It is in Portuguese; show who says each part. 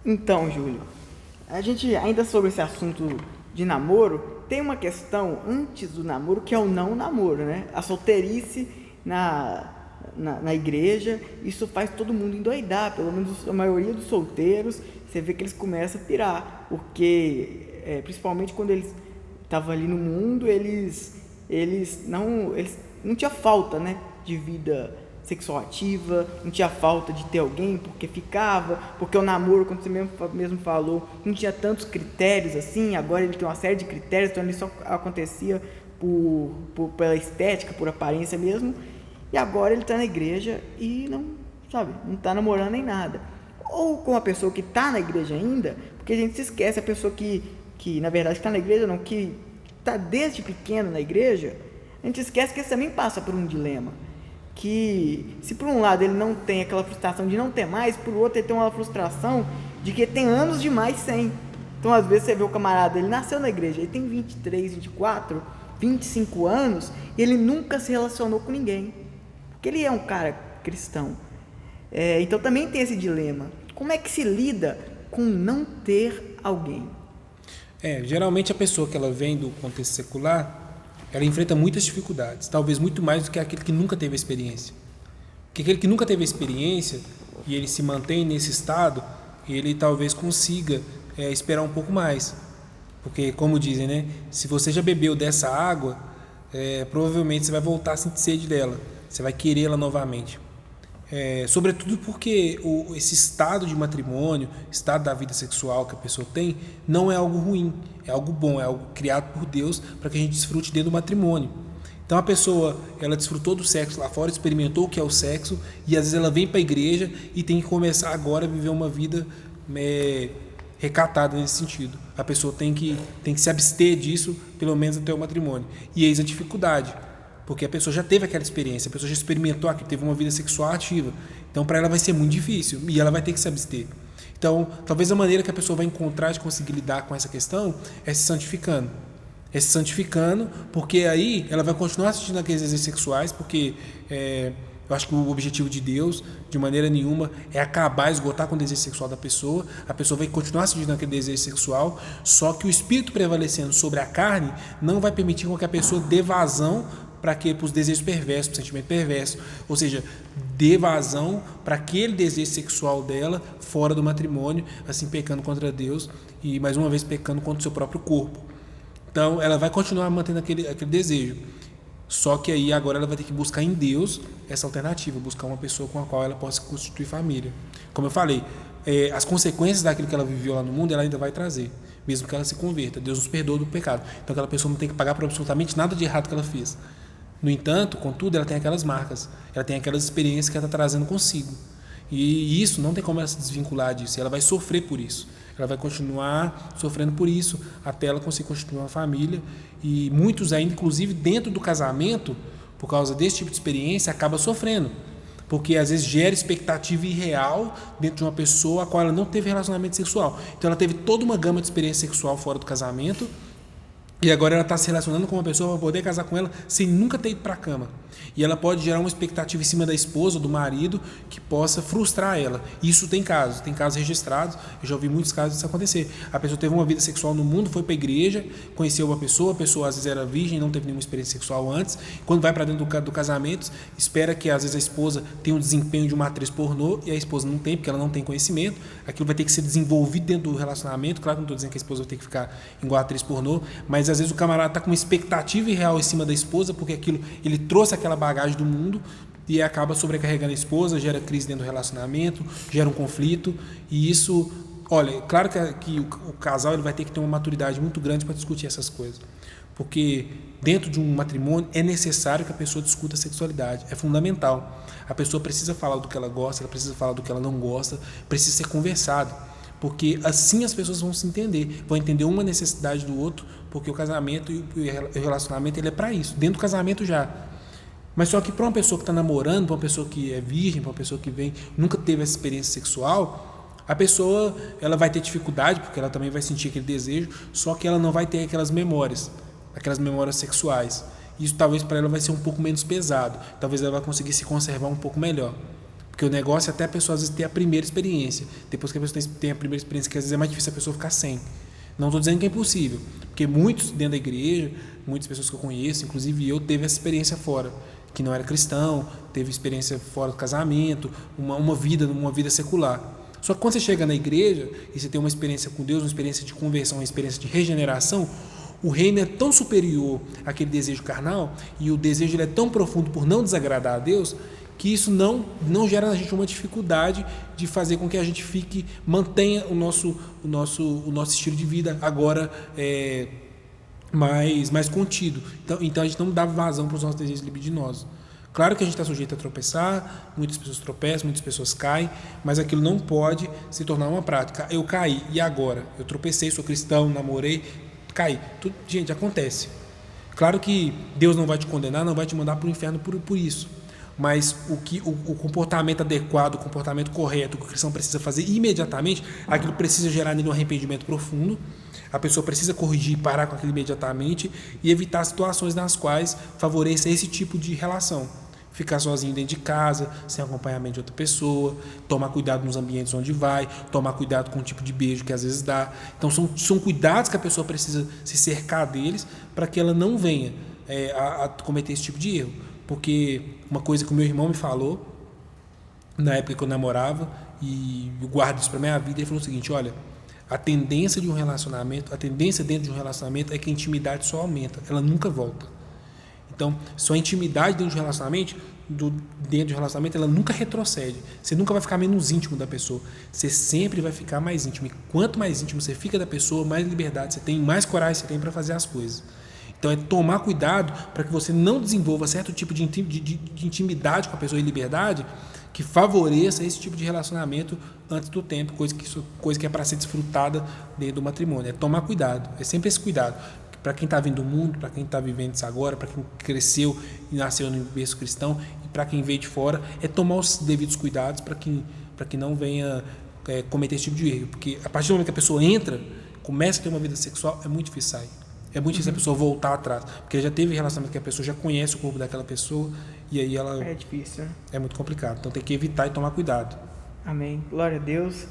Speaker 1: Então, Júlio, a gente ainda sobre esse assunto de namoro, tem uma questão antes do namoro que é o não namoro, né? A solteirice na igreja, isso faz todo mundo endoidar, pelo menos a maioria dos solteiros, você vê que eles começam a pirar, porque principalmente quando eles estavam ali no mundo, eles não tinha falta, né, de vida sexual ativa, não tinha falta de ter alguém porque ficava, porque o namoro, como você mesmo falou, não tinha tantos critérios assim, agora ele tem uma série de critérios, então ele só acontecia pela estética, por aparência mesmo, e agora ele está na igreja e não, sabe, não está namorando nem nada. Ou com a pessoa que está na igreja ainda, porque a gente se esquece, a pessoa que na verdade está na igreja, não, que está desde pequeno na igreja, a gente esquece que ele também passa por um dilema. Que se por um lado ele não tem aquela frustração de não ter mais, por outro ele tem uma frustração de que ele tem anos demais sem. Então às vezes você vê o camarada, ele nasceu na igreja, ele tem 23, 24, 25 anos e ele nunca se relacionou com ninguém. Porque ele é um cara cristão. Então também tem esse dilema. Como é que se lida com não ter alguém?
Speaker 2: Geralmente a pessoa que ela vem do contexto secular, ela enfrenta muitas dificuldades, talvez muito mais do que aquele que nunca teve a experiência. Porque aquele que nunca teve a experiência e ele se mantém nesse estado, ele talvez consiga esperar um pouco mais. Porque, como dizem, né, se você já bebeu dessa água, provavelmente você vai voltar a sentir sede dela, você vai querê-la novamente. Sobretudo porque esse estado de matrimônio, estado da vida sexual que a pessoa tem, não é algo ruim, é algo bom, é algo criado por Deus para que a gente desfrute dentro do matrimônio. Então a pessoa, ela desfrutou do sexo lá fora, experimentou o que é o sexo, e às vezes ela vem para a igreja e tem que começar agora a viver uma vida recatada nesse sentido. A pessoa tem que se abster disso, pelo menos até o matrimônio. E eis a dificuldade. Porque a pessoa já teve aquela experiência, a pessoa já experimentou aquilo, teve uma vida sexual ativa. Então, para ela vai ser muito difícil e ela vai ter que se abster. Então, talvez a maneira que a pessoa vai encontrar de conseguir lidar com essa questão é se santificando. É se santificando, porque aí ela vai continuar assistindo aqueles desejos sexuais, porque eu acho que o objetivo de Deus, de maneira nenhuma, é acabar, esgotar com o desejo sexual da pessoa. A pessoa vai continuar assistindo aquele desejo sexual, só que o espírito prevalecendo sobre a carne não vai permitir com que a pessoa dê vazão para os desejos perversos, para o sentimento perverso, ou seja, dê vazão para aquele desejo sexual dela fora do matrimônio, assim pecando contra Deus e mais uma vez pecando contra o seu próprio corpo. Então ela vai continuar mantendo aquele desejo, só que aí agora ela vai ter que buscar em Deus essa alternativa, buscar uma pessoa com a qual ela possa constituir família. Como eu falei, as consequências daquilo que ela viveu lá no mundo ela ainda vai trazer, mesmo que ela se converta. Deus nos perdoa do pecado, então aquela pessoa não tem que pagar por absolutamente nada de errado que ela fez. No entanto, contudo, ela tem aquelas marcas, ela tem aquelas experiências que ela está trazendo consigo. E isso não tem como ela se desvincular disso, ela vai sofrer por isso. Ela vai continuar sofrendo por isso até ela conseguir constituir uma família. E muitos ainda, inclusive dentro do casamento, por causa desse tipo de experiência, acabam sofrendo. Porque às vezes gera expectativa irreal dentro de uma pessoa a qual ela não teve relacionamento sexual. Então ela teve toda uma gama de experiência sexual fora do casamento, e agora ela está se relacionando com uma pessoa para poder casar com ela sem nunca ter ido para a cama. E ela pode gerar uma expectativa em cima da esposa ou do marido que possa frustrar ela. Isso tem casos registrados. Eu já ouvi muitos casos disso acontecer. A pessoa teve uma vida sexual no mundo, foi para a igreja, conheceu uma pessoa, a pessoa às vezes era virgem, não teve nenhuma experiência sexual antes. Quando vai para dentro do casamento, espera que às vezes a esposa tenha um desempenho de uma atriz pornô e a esposa não tem, porque ela não tem conhecimento. Aquilo vai ter que ser desenvolvido dentro do relacionamento. Claro que não estou dizendo que a esposa vai ter que ficar igual a atriz pornô, mas às vezes o camarada está com uma expectativa irreal em cima da esposa, porque ele trouxe aquela bagagem do mundo e acaba sobrecarregando a esposa, gera crise dentro do relacionamento, gera um conflito. E isso, olha, claro que o casal ele vai ter que ter uma maturidade muito grande para discutir essas coisas, porque dentro de um matrimônio é necessário que a pessoa discuta a sexualidade, é fundamental. A pessoa precisa falar do que ela gosta, ela precisa falar do que ela não gosta, precisa ser conversado, porque assim as pessoas vão se entender, vão entender uma necessidade do outro, porque o casamento e o relacionamento ele é para isso, dentro do casamento já. Mas só que para uma pessoa que está namorando, para uma pessoa que é virgem, para uma pessoa que nunca teve essa experiência sexual, a pessoa ela vai ter dificuldade, porque ela também vai sentir aquele desejo, só que ela não vai ter aquelas memórias sexuais. Isso talvez para ela vai ser um pouco menos pesado, talvez ela vai conseguir se conservar um pouco melhor. Porque o negócio é até a pessoa às vezes ter a primeira experiência. Depois que a pessoa tem a primeira experiência, que às vezes é mais difícil a pessoa ficar sem. Não estou dizendo que é impossível, porque muitos dentro da igreja, muitas pessoas que eu conheço, inclusive eu, teve essa experiência fora, que não era cristão, teve experiência fora do casamento, uma vida secular. Só que quando você chega na igreja e você tem uma experiência com Deus, uma experiência de conversão, uma experiência de regeneração, o reino é tão superior àquele desejo carnal e o desejo ele é tão profundo por não desagradar a Deus, que isso não gera na gente uma dificuldade de fazer com que a gente mantenha o nosso estilo de vida agora mais contido. Então a gente não dá vazão para os nossos desejos libidinosos. Claro que a gente está sujeito a tropeçar, muitas pessoas tropeçam, muitas pessoas caem, mas aquilo não pode se tornar uma prática. Eu caí, e agora? Eu tropecei, sou cristão, namorei, caí. Gente, acontece. Claro que Deus não vai te condenar, não vai te mandar para o inferno por isso. Mas o comportamento adequado, o comportamento correto, o que o cristão precisa fazer imediatamente, aquilo precisa gerar nele um arrependimento profundo. A pessoa precisa corrigir e parar com aquilo imediatamente e evitar situações nas quais favoreça esse tipo de relação. Ficar sozinho dentro de casa, sem acompanhamento de outra pessoa, tomar cuidado nos ambientes onde vai, tomar cuidado com o tipo de beijo que às vezes dá. Então são cuidados que a pessoa precisa se cercar deles para que ela não venha a cometer esse tipo de erro. Porque uma coisa que o meu irmão me falou, na época que eu namorava, e eu guardo isso para a minha vida, ele falou o seguinte: olha, a tendência dentro de um relacionamento é que a intimidade só aumenta, ela nunca volta. Então, sua intimidade dentro de um relacionamento, ela nunca retrocede. Você nunca vai ficar menos íntimo da pessoa, você sempre vai ficar mais íntimo. E quanto mais íntimo você fica da pessoa, mais liberdade você tem, mais coragem você tem para fazer as coisas. Então é tomar cuidado para que você não desenvolva certo tipo de intimidade com a pessoa e liberdade que favoreça esse tipo de relacionamento antes do tempo, coisa que é para ser desfrutada dentro do matrimônio. É tomar cuidado, é sempre esse cuidado. Para quem está vindo do mundo, para quem está vivendo isso agora, para quem cresceu e nasceu no berço cristão e para quem veio de fora, é tomar os devidos cuidados para que não venha cometer esse tipo de erro. Porque a partir do momento que a pessoa começa a ter uma vida sexual, é muito difícil sair. É muito difícil a pessoa voltar atrás, porque já teve relacionamento que a pessoa já conhece o corpo daquela pessoa e aí ela...
Speaker 1: É difícil, né?
Speaker 2: É muito complicado, então tem que evitar e tomar cuidado.
Speaker 1: Amém. Glória a Deus.